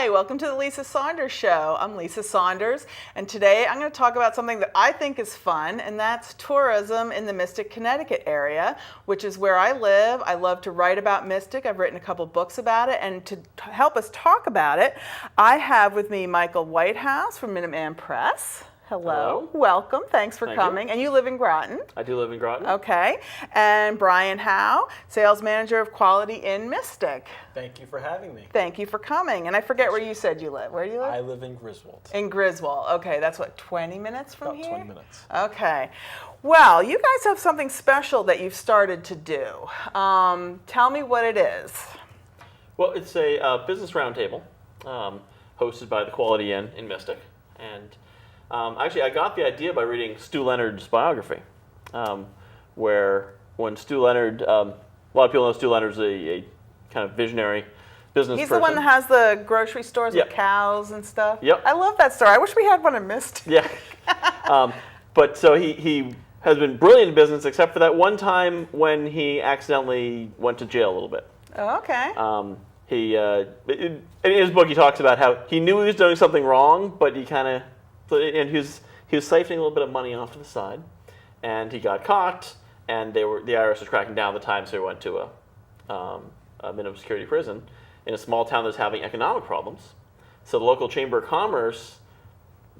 Hi, welcome to the Lisa Saunders Show. I'm Lisa Saunders, and today I'm going to talk about something that I think is fun, and that's tourism in the Mystic, Connecticut area, which is where I live. I love to write about Mystic. I've written a couple books about it, and to help us talk about it, I have with me Michael Whitehouse from Minuteman Press. Hello. Welcome. Thanks for coming. You. And you live in Groton. I do live in Groton. Okay. And Brian Howe, Sales Manager of Quality in Mystic. Thank you for having me. Thank you for coming. And I forget where you said you live. Where do you live? I live in Griswold. In Griswold. Okay. That's what, 20 minutes from here? About 20 minutes. Okay. Well, you guys have something special that you've started to do. Tell me what it is. Well, it's a business roundtable hosted by the Quality Inn in Mystic. And actually, I got the idea by reading Stu Leonard's biography, where when Stu Leonard, a lot of people know Stu Leonard's a kind of visionary business person. He's the one that has the grocery stores Yep. with cows and stuff? Yep. I love that story. I wish we had one in Mystic. Yeah. But so he has been brilliant in business, except for that one time when he accidentally went to jail a little bit. Oh, okay. In his book, he talks about how he knew he was doing something wrong, but he kind of, and he was siphoning a little bit of money off to the side, and he got caught, and the IRS was cracking down at the time, so he went to a minimum security prison in a small town that's having economic problems. So the local chamber of commerce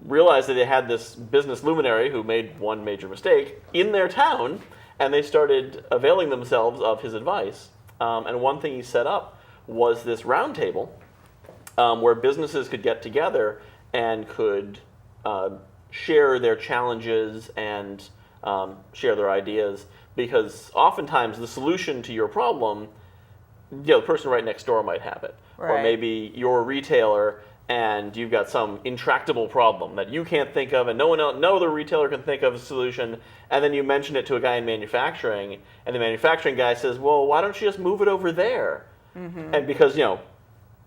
realized that they had this business luminary who made one major mistake in their town, and they started availing themselves of his advice. And one thing he set up was this roundtable where businesses could get together and could share their challenges and share their ideas, because oftentimes the solution to your problem, the person right next door might have it. Right. Or maybe you're a retailer and you've got some intractable problem that you can't think of and no other retailer can think of a solution, and then you mention it to a guy in manufacturing, and the manufacturing guy says, well, why don't you just move it over there? Mm-hmm. And because,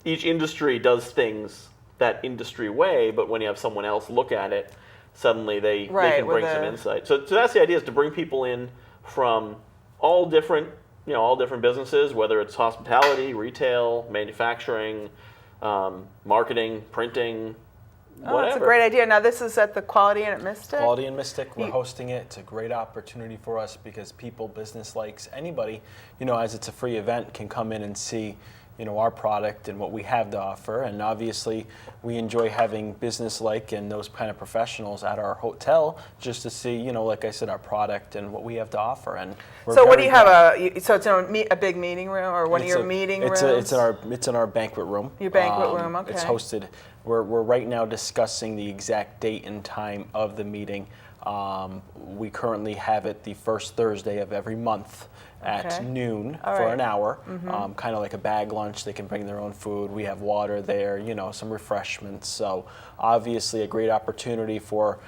each industry does things that industry way, but when you have someone else look at it, suddenly they can bring some insight. So that's the idea, is to bring people in from all different businesses, whether it's hospitality, retail, manufacturing, marketing, printing, whatever. That's a great idea. Now, this is at the Quality Inn at Mystic? Quality in Mystic, we're hosting it. It's a great opportunity for us because people, business likes, anybody, as it's a free event, can come in and see our product and what we have to offer. And obviously, we enjoy having business-like and those kind of professionals at our hotel just to see, like I said, our product and what we have to offer. And so what do you have, so it's in a big meeting room or one of your meeting rooms? It's in our banquet room. Your banquet room, okay. It's hosted. We're right now discussing the exact date and time of the meeting. We currently have it the first Thursday of every month at noon for an hour, kind of like a bag lunch. They can bring their own food. We have water there, some refreshments. So obviously a great opportunity for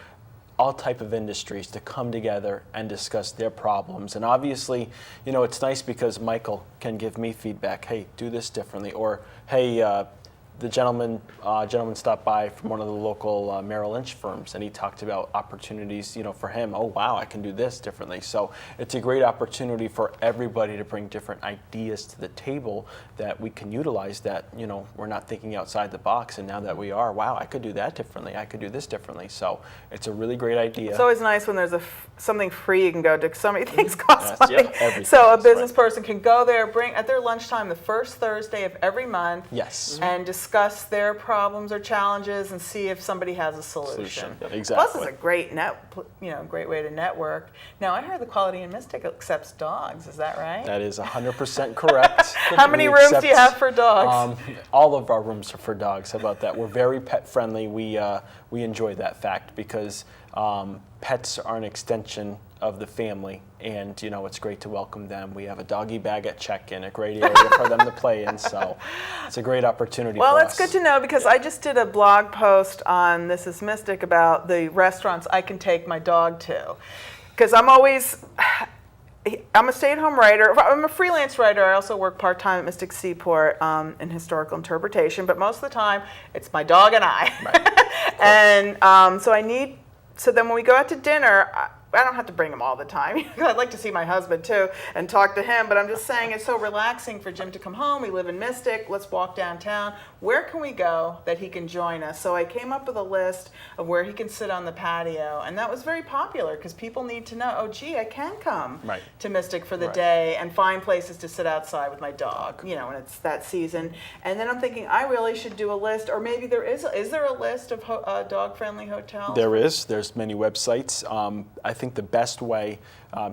all type of industries to come together and discuss their problems. And obviously, it's nice because Michael can give me feedback. Hey, do this differently. Or, hey, the gentleman stopped by from one of the local Merrill Lynch firms, and he talked about opportunities, for him. Oh, wow, I can do this differently. So it's a great opportunity for everybody to bring different ideas to the table that we can utilize, that, we're not thinking outside the box. And now that we are, wow, I could do that differently. I could do this differently. So it's a really great idea. It's always nice when there's something free you can go to. So many things cost money. Yeah, so a business person can go there, bring at their lunchtime the first Thursday of every month. Yes. And discuss their problems or challenges and see if somebody has a solution. Yep. Exactly. Plus, it's a great great way to network. Now, I heard the Quality in Mystic accepts dogs. Is that right? That is 100% correct. How many rooms do you have for dogs? All of our rooms are for dogs. How about that? We're very pet friendly. We enjoy that fact because pets are an extension of the family, and it's great to welcome them. We have a doggy bag at check-in, a great area for them to play in, so it's a great opportunity for us. Well, that's good to know, because I just did a blog post on This is Mystic about the restaurants I can take my dog to, because I'm a stay-at-home writer. I'm a freelance writer. I also work part-time at Mystic Seaport in historical interpretation, but most of the time it's my dog and I. Right. And so then when we go out to dinner, I don't have to bring him all the time. I'd like to see my husband too and talk to him, but I'm just saying it's so relaxing for Jim to come home. We live in Mystic. Let's walk downtown. Where can we go that he can join us? So I came up with a list of where he can sit on the patio, and that was very popular because people need to know, oh, gee, I can come to Mystic for the day and find places to sit outside with my dog, when it's that season. And then I'm thinking I really should do a list, or maybe is there a list of dog-friendly hotels? There is. There's many websites. I think the best way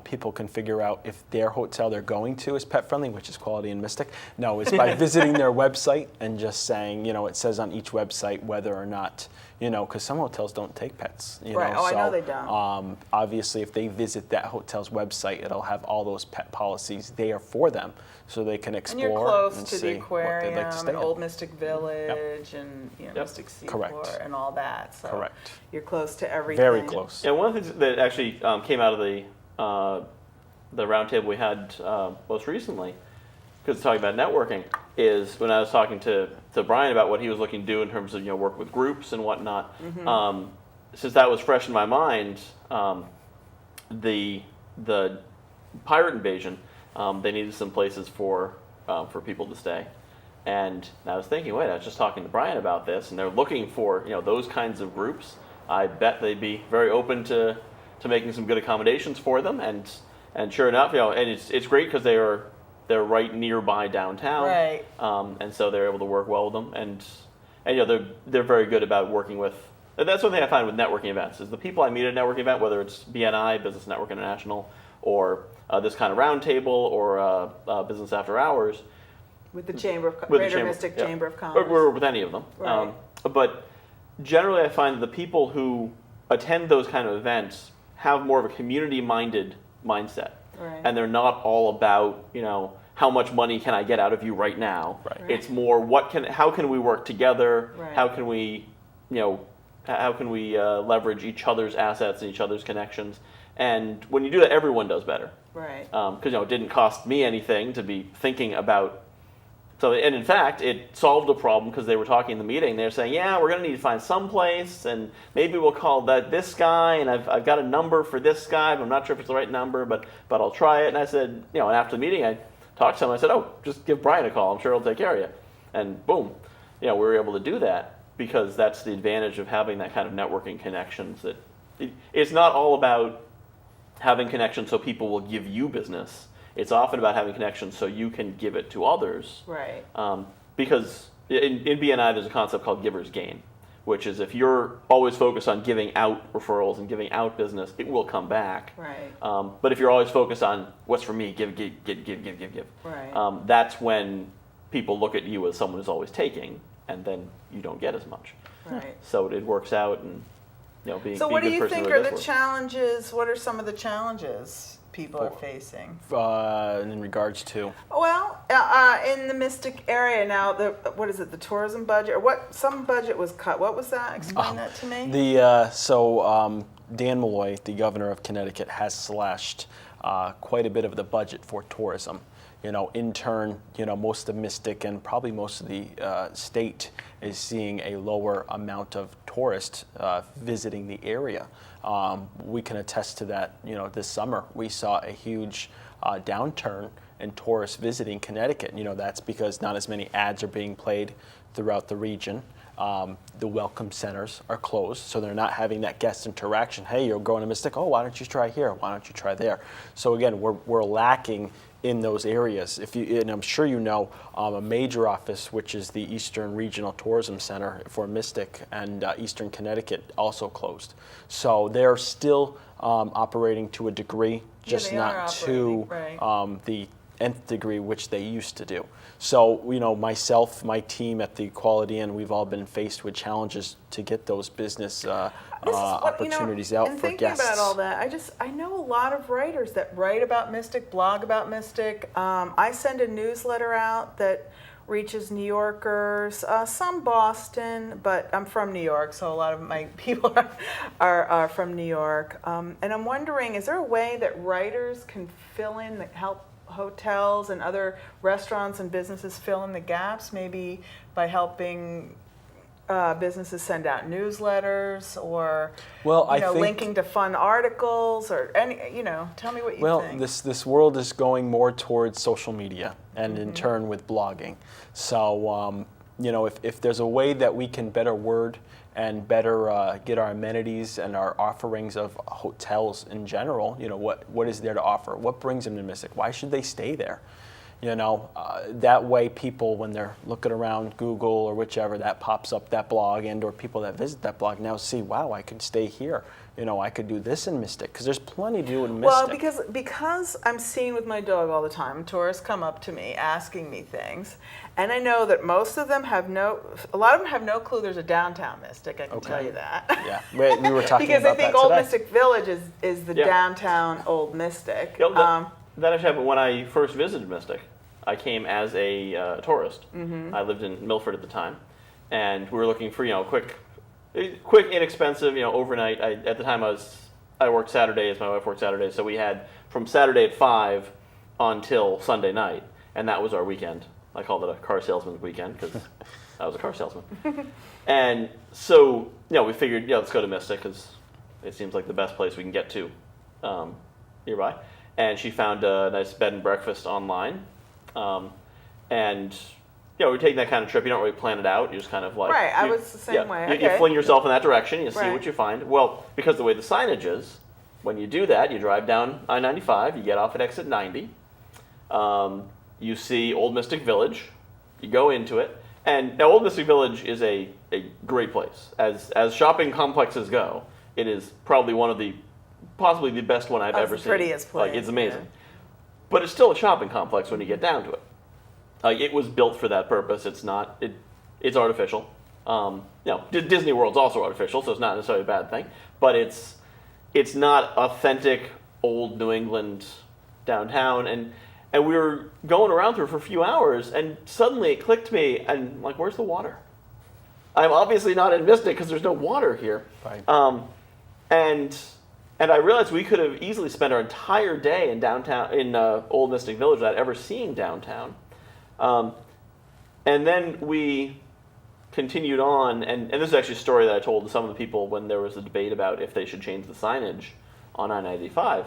people can figure out if their hotel they're going to is pet friendly, which is Quality in Mystic. No, it's by visiting their website and just saying, it says on each website whether or not, because some hotels don't take pets. Right. Oh, so, I know they don't. Obviously, if they visit that hotel's website, it'll have all those pet policies there for them, so they can explore and you're close and to see the aquarium what they'd like to stay and in. Old Mystic Village and Mystic Seaport and all that. So Correct. You're close to everything. Very close. Yeah, one of the things that actually came out of the roundtable we had most recently, because talking about networking, is when I was talking to Brian about what he was looking to do in terms of work with groups and whatnot. Mm-hmm. Since that was fresh in my mind, the pirate invasion, they needed some places for people to stay. And I was thinking, wait, I was just talking to Brian about this, and they're looking for those kinds of groups. I bet they'd be very open to making some good accommodations for them, and sure enough, and it's great because they're right nearby downtown, right? And so they're able to work well with them, and they're very good about working with. That's one thing I find with networking events is the people I meet at a networking event, whether it's BNI, Business Network International, or this kind of roundtable or Business After Hours. With the Greater Mystic Chamber of Commerce. Or with any of them. Right. But generally I find that the people who attend those kind of events have more of a community-minded mindset. Right. And they're not all about, how much money can I get out of you right now? Right. It's more how can we work together? Right. How can we, leverage each other's assets and each other's connections? And when you do that, everyone does better. Right. Because it didn't cost me anything to be thinking about. So, and in fact, it solved a problem because they were talking in the meeting. They were saying, yeah, we're going to need to find some place, and maybe we'll call this guy, and I've got a number for this guy, but I'm not sure if it's the right number, but I'll try it. And I said, and after the meeting, I talked to him. I said, oh, just give Brian a call. I'm sure he'll take care of you. And boom, we were able to do that because that's the advantage of having that kind of networking connections. That it's not all about having connections so people will give you business. It's often about having connections so you can give it to others. Right. Because in BNI, there's a concept called giver's gain, which is if you're always focused on giving out referrals and giving out business, it will come back. Right. But if you're always focused on what's for me, give, right. That's when people look at you as someone who's always taking, and then you don't get as much. Right. So it works out, and being So be what a do good you person think really are does the work. challenges? What are some of the challenges people are facing? In regards to? Well, in the Mystic area now, what is it, the tourism budget? Or what? Some budget was cut. What was that? Explain that to me. Dan Malloy, the governor of Connecticut, has slashed quite a bit of the budget for tourism. In turn, most of Mystic and probably most of the state is seeing a lower amount of tourists visiting the area. We can attest to that. This summer we saw a huge downturn in tourists visiting Connecticut. That's because not as many ads are being played throughout the region. The welcome centers are closed, so they're not having that guest interaction. Hey, you're going to Mystic. Oh, why don't you try here? Why don't you try there? So again, we're lacking in those areas. And I'm sure a major office, which is the Eastern Regional Tourism Center for Mystic and Eastern Connecticut, also closed. So they're still operating to a degree, just not to the nth degree which they used to do. So, myself, my team at the Quality Inn, we've all been faced with challenges to get those business opportunities out for guests. And thinking about all that, I know a lot of writers that write about Mystic, blog about Mystic. I send a newsletter out that reaches New Yorkers, some Boston, but I'm from New York, so a lot of my people are from New York. And I'm wondering, is there a way that writers can help hotels and other restaurants and businesses fill in the gaps, maybe by helping businesses send out newsletters or I think, linking to fun articles or any, tell me what you think. Well, this world is going more towards social media and in turn with blogging. So, if there's a way that we can better word and better get our amenities and our offerings of hotels in general, what is there to offer? What brings them to Mystic? Why should they stay there? That way people, when they're looking around Google or whichever, that pops up that blog, and or people that visit that blog now see, wow, I could stay here. I could do this in Mystic, because there's plenty to do in Mystic. Well, because I'm seeing with my dog all the time, tourists come up to me asking me things, and I know that most of them a lot of them have no clue there's a downtown Mystic, I can tell you that. Yeah, we were talking because about that they think Old today. Mystic Village is the downtown Old Mystic. That actually happened when I first visited Mystic. I came as a tourist. Mm-hmm. I lived in Milford at the time, and we were looking for quick, inexpensive, overnight. At the time I worked Saturdays. My wife worked Saturdays, so we had from Saturday at 5 until Sunday night, and that was our weekend. I called it a car salesman's weekend because I was a car salesman. And so we figured let's go to Mystic because it seems like the best place we can get to nearby. And she found a nice bed and breakfast online. And we're taking that kind of trip. You don't really plan it out. You just kind of like I was the same way. You fling yourself in that direction. You see what you find. Well, because the way the signage is, when you do that, you drive down I-95. You get off at exit 90. You see Old Mystic Village. You go into it, and now Old Mystic Village is a great place. As shopping complexes go, it is probably possibly the best one I've ever seen. Prettiest place. It's amazing. Yeah. But it's still a shopping complex when you get down to it. It was built for that purpose. It's not. It's artificial. Disney World's also artificial, so it's not necessarily a bad thing. But it's not authentic old New England downtown. And we were going around through for a few hours, and suddenly it clicked to me. And I'm like, where's the water? I'm obviously not in Mystic because there's no water here. Right. And I realized we could have easily spent our entire day in downtown, in Old Mystic Village, without ever seeing downtown. And then we continued on, and this is actually a story that I told to some of the people when there was a debate about if they should change the signage on I-95.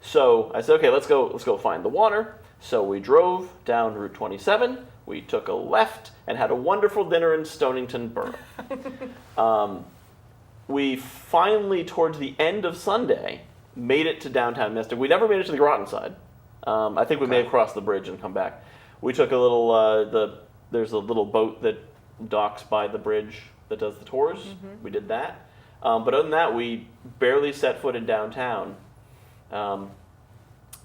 So I said, okay, let's go find the water. So we drove down Route 27. We took a left and had a wonderful dinner in Stonington Borough. We finally, towards the end of Sunday, made it to downtown Mystic. We never made it to the Groton side. I think we may have crossed the bridge and come back. We took a little, there's a little boat that docks by the bridge that does the tours. Mm-hmm. We did that. But other than that, we barely set foot in downtown.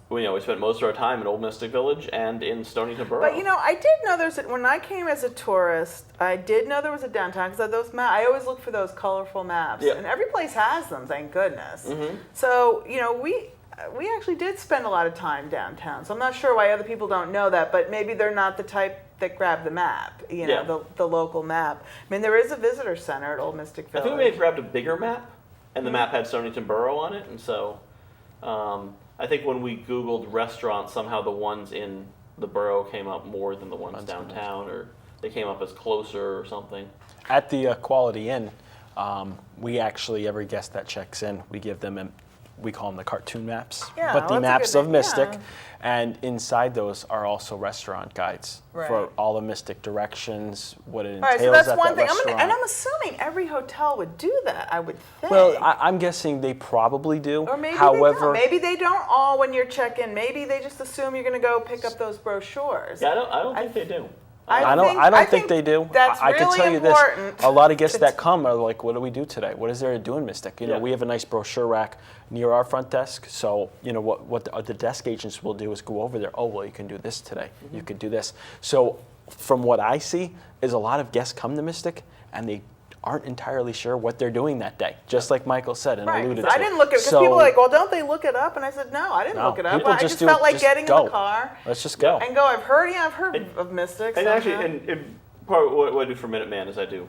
We spent most of our time in Old Mystic Village and in Stonington Borough. But I did know when I came as a tourist, I did know there was a downtown because those I always look for those colorful maps, and every place has them, thank goodness. Mm-hmm. So we actually did spend a lot of time downtown. So I'm not sure why other people don't know that, but maybe they're not the type that grab the map, the local map. I mean, there is a visitor center at Old Mystic Village. I think we may have grabbed a bigger map, and the map had Stonington Borough on it, and so. I think when we Googled restaurants, somehow the ones in the borough came up more than the ones downtown, or they came up as closer or something. At the Quality Inn, we actually, every guest that checks in, we give them, we call them the cartoon maps, but the maps of Mystic. Yeah. And inside those are also restaurant guides for all the Mystic directions, what it entails at that restaurant. All right, so that's one thing. And I'm assuming every hotel would do that, I would think. Well, I'm guessing they probably do. Or maybe they don't. Maybe they don't all when you're checking. Maybe they just assume you're going to go pick up those brochures. Yeah, I don't think they do. I don't think they do. That's I really can tell you important. this. A lot of guests that come are like, what do we do today? What is there to do in Mystic? We have a nice brochure rack near our front desk. So, what the desk agents will do is go over there. Oh, well, you can do this today. Mm-hmm. You could do this. So, from what I see, is a lot of guests come to Mystic and they aren't entirely sure what they're doing that day, just like Michael said and alluded to. I didn't look at it because people were like, well, don't they look it up? And I said, no, I didn't look it up. I just felt like getting in the car. Let's just go. And go, I've heard of Mystic. And actually, and part of what I do for Minuteman is I do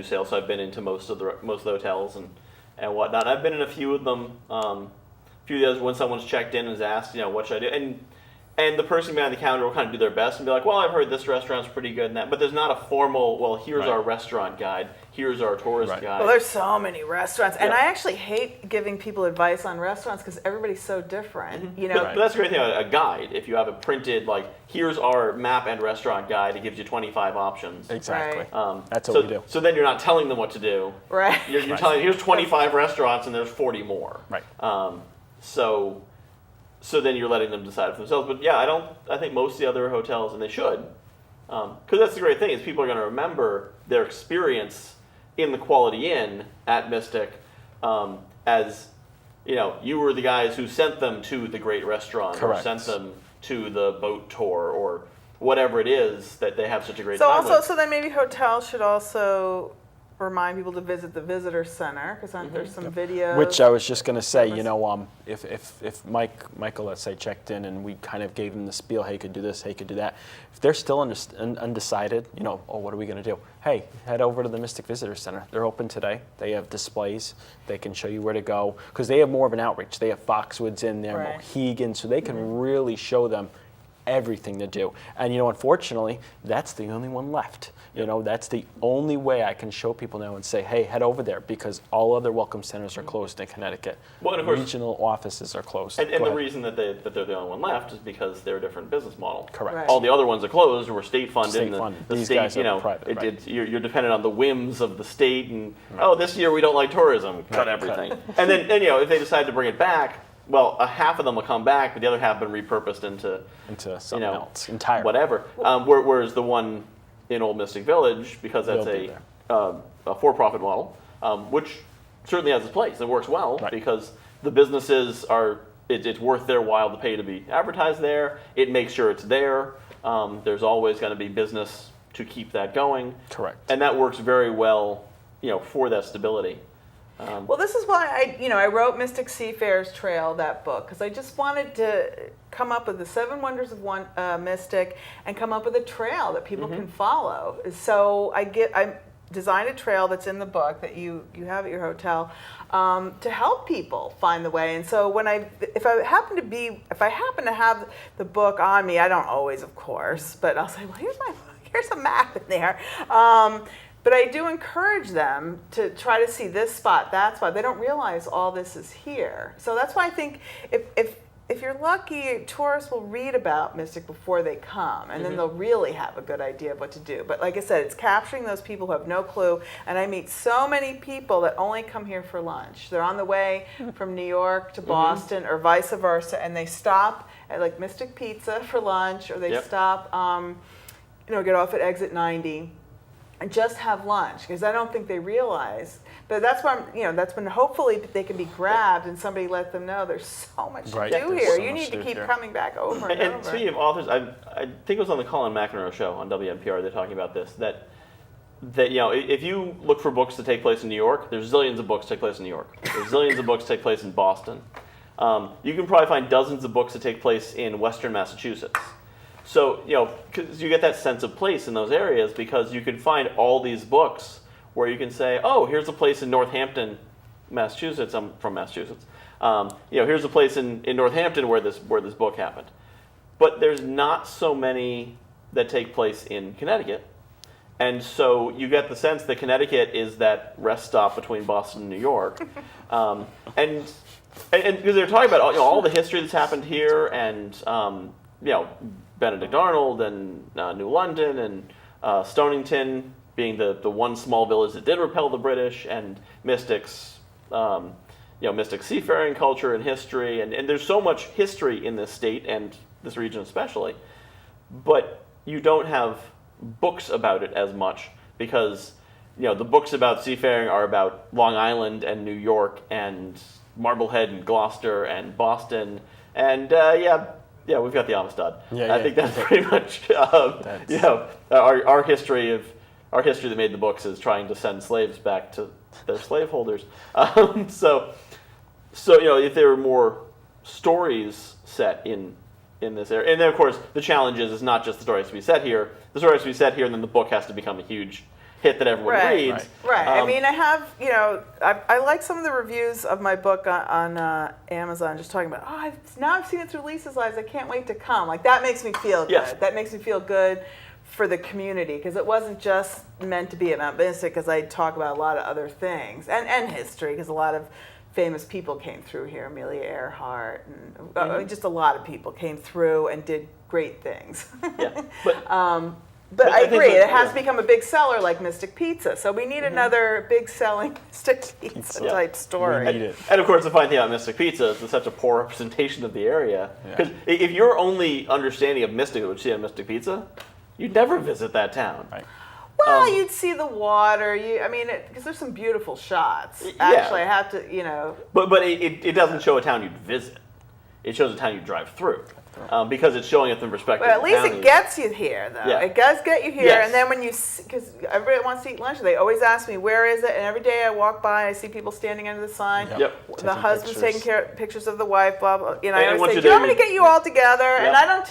sales. So I've been into most of the hotels and whatnot. I've been in a few of them. A few of those when someone's checked in and has asked, what should I do? And the person behind the counter will kind of do their best and be like, well, I've heard this restaurant's pretty good and that. But there's not a formal, well, here's our restaurant guide, here's our tourist guide. Well, there's so many restaurants. And I actually hate giving people advice on restaurants because everybody's so different. You know? But that's the great thing about a guide. If you have a printed, like, here's our map and restaurant guide, it gives you 25 options. Exactly. Right. That's what we do. So then you're not telling them what to do. Right. You're telling, here's 25 restaurants and there's 40 more. Right. So then you're letting them decide for themselves. But yeah, I think most of the other hotels, and they should, because that's the great thing, is people are going to remember their experience in the Quality Inn at Mystic as, you were the guys who sent them to the great restaurant. Correct. Or sent them to the boat tour or whatever it is that they have such a great time with. So then maybe hotels should also remind people to visit the visitor center because there's some videos. Which I was just going to say, if Michael, let's say, checked in and we kind of gave him the spiel, hey, you could do this, hey, you could do that. If they're still undecided, what are we going to do? Hey, head over to the Mystic Visitor Center. They're open today. They have displays. They can show you where to go because they have more of an outreach. They have Foxwoods in there, Mohegan, so they can really show them everything to do. And unfortunately, that's the only one left. That's the only way I can show people now and say, hey, head over there because all other welcome centers are closed in Connecticut. Well, and of course, regional offices are closed. And the reason that they're the only one left is because they're a different business model. Correct. Right. All the other ones are closed or were state funded. The These state, guys are private. You're dependent on the whims of the state and this year we don't like tourism, cut everything. And then if they decide to bring it back, well, a half of them will come back, but the other half have been repurposed into something else entirely. Whatever. Whereas the one in Old Mystic Village, because that's a for-profit model, which certainly has its place. It works well because the businesses it's worth their while to pay to be advertised there. It makes sure it's there. There's always going to be business to keep that going. Correct. And that works very well, for that stability. Well, this is why I wrote Mystic Seafarers Trail, that book, because I just wanted to come up with the 7 wonders of Mystic and come up with a trail that people can follow. So I designed a trail that's in the book that you have at your hotel to help people find the way. And so if I happen to have the book on me, I don't always, of course, but I'll say, well, here's a map in there. But I do encourage them to try to see this spot, that spot. They don't realize all this is here. So that's why I think if you're lucky, tourists will read about Mystic before they come, and then they'll really have a good idea of what to do. But like I said, it's capturing those people who have no clue. And I meet so many people that only come here for lunch. They're on the way from New York to Boston or vice versa, and they stop at like Mystic Pizza for lunch, or they stop, get off at exit 90. And just have lunch, because I don't think they realize. But that's why that's when hopefully they can be grabbed and somebody let them know there's so much to do here. You need to keep coming back over and over. And speaking of authors, I think it was on the Colin McEnroe show on WNPR. They're talking about this that if you look for books to take place in New York, there's zillions of books to take place in New York. There's zillions of books to take place in Boston. You can probably find dozens of books to take place in Western Massachusetts. So, because you get that sense of place in those areas because you can find all these books where you can say, oh, here's a place in Northampton, Massachusetts. I'm from Massachusetts. Here's a place in Northampton where this book happened. But there's not so many that take place in Connecticut. And so you get the sense that Connecticut is that rest stop between Boston and New York. And because they're talking about all the history that's happened here and, Benedict Arnold and New London and Stonington being the one small village that did repel the British, and Mystic's Mystic seafaring culture and history, and there's so much history in this state and this region especially, but you don't have books about it as much because the books about seafaring are about Long Island and New York and Marblehead and Gloucester and Boston and yeah, we've got the Amistad. I think that's pretty much our history that made the books is trying to send slaves back to their slaveholders. So if there were more stories set in this area, and then of course the challenge is not just the story has to be set here. The story has to be set here, and then the book has to become a huge hit that everyone reads. Right. I mean, I have, I like some of the reviews of my book on Amazon, just talking about, now I've seen it through Lisa's eyes. I can't wait to come. Like, that makes me feel good. Yeah. That makes me feel good for the community, because it wasn't just meant to be at Mount Mystic, because I talk about a lot of other things and history, because a lot of famous people came through here, Amelia Earhart, and just a lot of people came through and did great things. Yeah, but I agree, it has become a big seller like Mystic Pizza. So we need another big selling Mystic Pizza type story. We need it. And of course, the funny thing about Mystic Pizza is it's such a poor representation of the area. Because if your only understanding of Mystic, what you see on Mystic Pizza, you'd never visit that town. Right. Well, you'd see the water. Because there's some beautiful shots. Actually, I have to, But it doesn't show a town you'd visit. It shows a town you drive through. Because it's showing it from the perspective But at of least the it gets you here, though. Yeah. It does get you here. Yes. And then when because everybody wants to eat lunch, they always ask me, where is it? And every day I walk by, I see people standing under the sign. Yep. The husband's taking pictures of the wife, blah, blah. I And always once say, you're do you want there, me to get you all together? And I don't...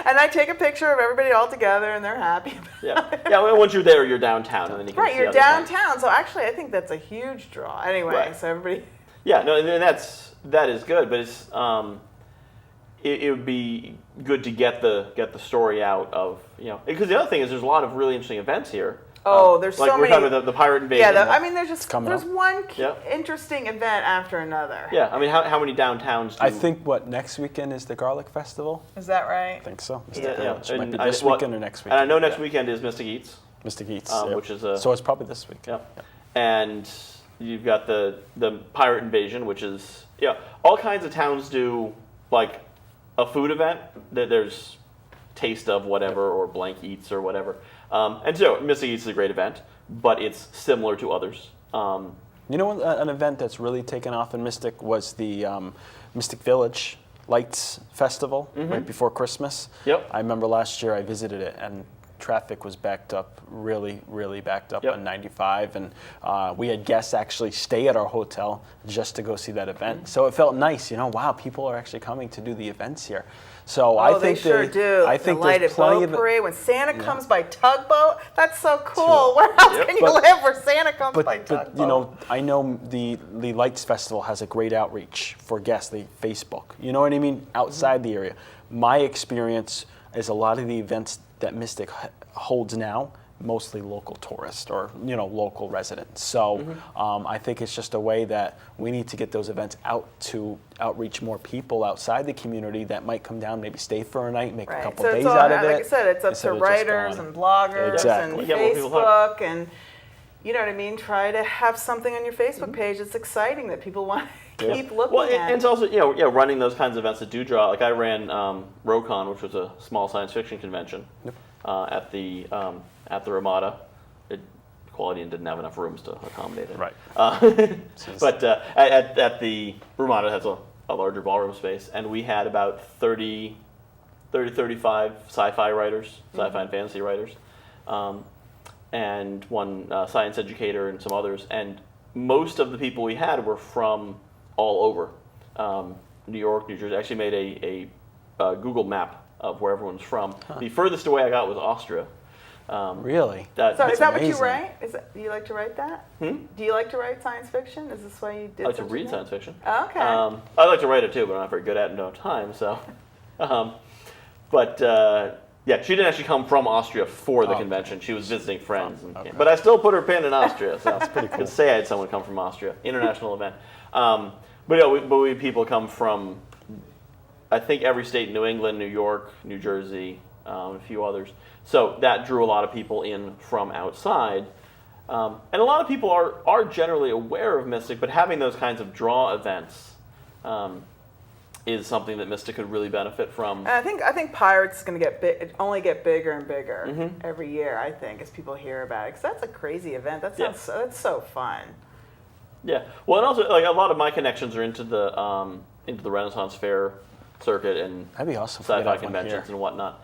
and I take a picture of everybody all together, and they're happy. Well, once you're there, you're downtown, and then you can see You're other things. downtown. So actually, I think that's a huge draw. Anyway, so everybody... Yeah, no, and that is good, but it's it would be good to get the story out of, because the other thing is there's a lot of really interesting events here. There's like so we're many. talking about the pirate invasion. Yeah, there's up. one interesting event after another. Yeah, I mean, how many downtowns? I think next weekend is the Garlic Festival. Is that right? I think so. Yeah. It might be this weekend or next weekend. And I know next weekend is Mystic Eats. Mystic Eats, which is so it's probably this week. Yeah. And you've got the pirate invasion, which is all kinds of towns do like a food event. There's Taste of whatever or Blank Eats or whatever. And so Mystic Eats is a great event, but it's similar to others. An event that's really taken off in Mystic was the Mystic Village Lights Festival right before Christmas. Yep. I remember last year I visited it, and traffic was backed up, really, really backed up on 95. And we had guests actually stay at our hotel just to go see that event. So it felt nice, wow, people are actually coming to do the events here. So I think they sure do. I think the lighted there's plenty boat of parade when Santa comes by tugboat. That's so cool. Where else can you live where Santa comes by tugboat? But I know the Lights Festival has a great outreach for guests. They Facebook. You know what I mean? Outside the area. My experience is a lot of the events that Mystic holds now, mostly local tourists or local residents. So I think it's just a way that we need to get those events out to outreach more people outside the community that might come down, maybe stay for a night, make a couple days out of it. Like I said, it's up to writers and bloggers and Facebook and you know what I mean. Try to have something on your Facebook page that's exciting that people want to keep looking at. And it's also running those kinds of events that do draw. Like I ran RoCon, which was a small science fiction convention at the Ramada. Quality and didn't have enough rooms to accommodate it. Right. But at the Ramada has a larger ballroom space, and we had about 35 sci-fi writers, sci-fi and fantasy writers, and one science educator and some others. And most of the people we had were from all over. New York, New Jersey. I actually made a Google map of where everyone's from. The furthest away I got was Austria. Really? So is that what you amazing. write? Do you like to write that? Do you like to write science fiction? Is this why you did? I like to read science fiction. Oh, okay. I like to write it too, but I'm not very good at it and don't have time. So, yeah, she didn't actually come from Austria for the convention. She was visiting friends, but I still put her pin in Austria. So that's pretty cool. I could say I had someone come from Austria. International event. But we had people come from, I think, every state: New England, New York, New Jersey, a few others. So that drew a lot of people in from outside. And a lot of people are generally aware of Mystic, but having those kinds of draw events is something that Mystic could really benefit from. And I think Pirates is going to only get bigger and bigger every year, I think, as people hear about it. Because that's a crazy event. That's so fun. Yeah. Well, and also, like, a lot of my connections are into the Renaissance Fair circuit and that'd be awesome. Sci-fi conventions and whatnot.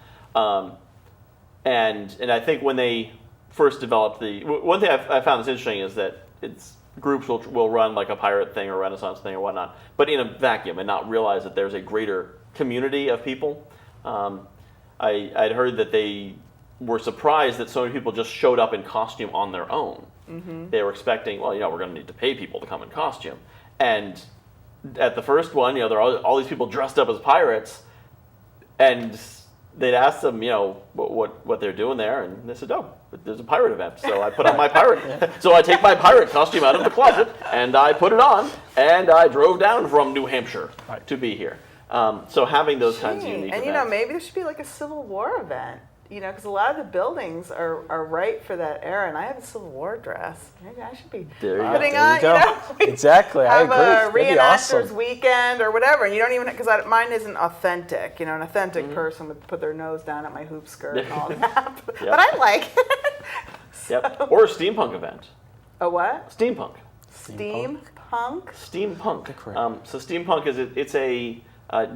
And I think when they first developed one thing I found that's interesting is that groups will run like a pirate thing or a Renaissance thing or whatnot, but in a vacuum and not realize that there's a greater community of people. I'd heard that they were surprised that so many people just showed up in costume on their own. They were expecting, well, we're going to need to pay people to come in costume. And at the first one, there are all these people dressed up as pirates, and they'd ask them, what they're doing there, and they said, oh, there's a pirate event. So I put on my pirate. So I take my pirate costume out of the closet, and I put it on, and I drove down from New Hampshire to be here. So having those kinds of unique events. And maybe there should be like a Civil War event. Because a lot of the buildings are right for that era, and I have a Civil War dress. Maybe I should be putting on, exactly, I agree. Have a reenactors awesome. weekend or whatever. And you don't even, because mine isn't authentic. An authentic person would put their nose down at my hoop skirt and all that. But I like it. Or a steampunk event. A what? Steampunk. Steampunk? Steampunk. So steampunk it's a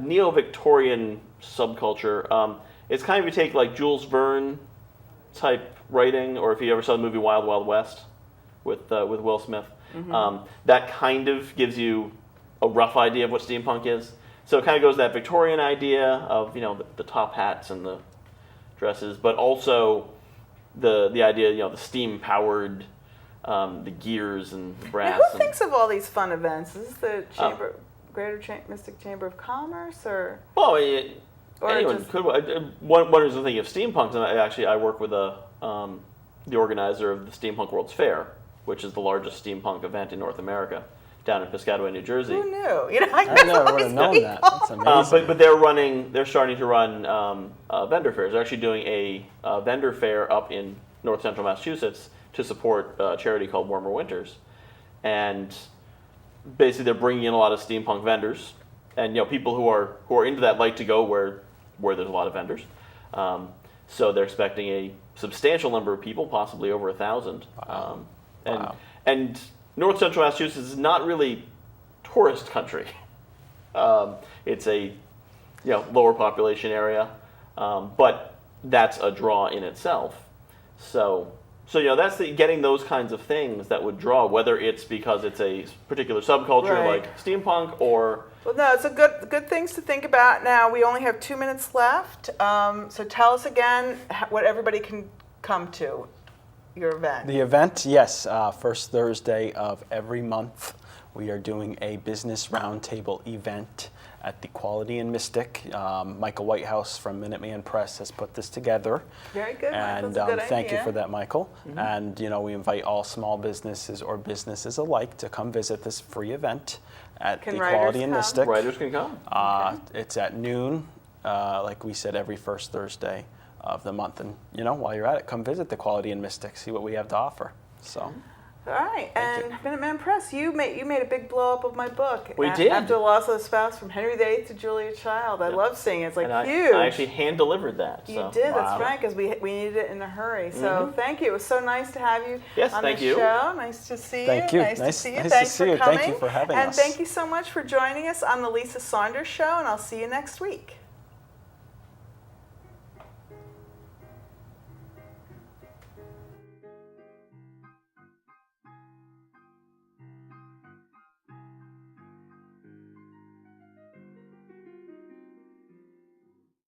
neo-Victorian subculture. It's kind of, you take like Jules Verne type writing, or if you ever saw the movie Wild Wild West with Will Smith, that kind of gives you a rough idea of what steampunk is. So it kind of goes that Victorian idea of the top hats and the dresses, but also the idea the steam powered, the gears and the brass. Now, who thinks of all these fun events? Is this the Mystic Chamber of Commerce, or? Well, anyone could. One reason to think of steampunk, and I work with the organizer of the Steampunk World's Fair, which is the largest steampunk event in North America, down in Piscataway, New Jersey. Who knew? I never would have known that. That's amazing. But they're starting to run vendor fairs. They're actually doing a vendor fair up in North Central Massachusetts to support a charity called Warmer Winters, and basically they're bringing in a lot of steampunk vendors, and people who are into that like to go where there's a lot of vendors. So they're expecting a substantial number of people, possibly over 1,000. And North Central Massachusetts is not really tourist country. It's a lower population area, but that's a draw in itself. So that's getting those kinds of things that would draw, whether it's because it's a particular subculture like steampunk or. Well, no, it's a good things to think about. Now we only have 2 minutes left, so tell us again what everybody can come to your event. The event, yes, first Thursday of every month, we are doing a business roundtable event at the Quality and Mystic. Michael Whitehouse from Minuteman Press has put this together. Very good, and Michael. That's a good thank idea. You for that, Michael. And we invite all small businesses or businesses alike to come visit this free event at the Quality and Mystic. Writers can come. It's at noon, like we said, every first Thursday of the month. And while you're at it, come visit the Quality and Mystic, see what we have to offer. So. All right, and Minuteman Press, you made a big blow up of my book. We did. After the Loss of the Spouse, from Henry VIII to Julia Child. I love seeing it. It's huge. I actually hand delivered that. You did. Wow. That's right, because we needed it in a hurry. So thank you. It was so nice to have you on the show. Nice to see you. Thank you. Nice to see you. Nice Thanks to see for coming. Thank you for having us. And thank you so much for joining us on the Lisa Saunders Show. And I'll see you next week.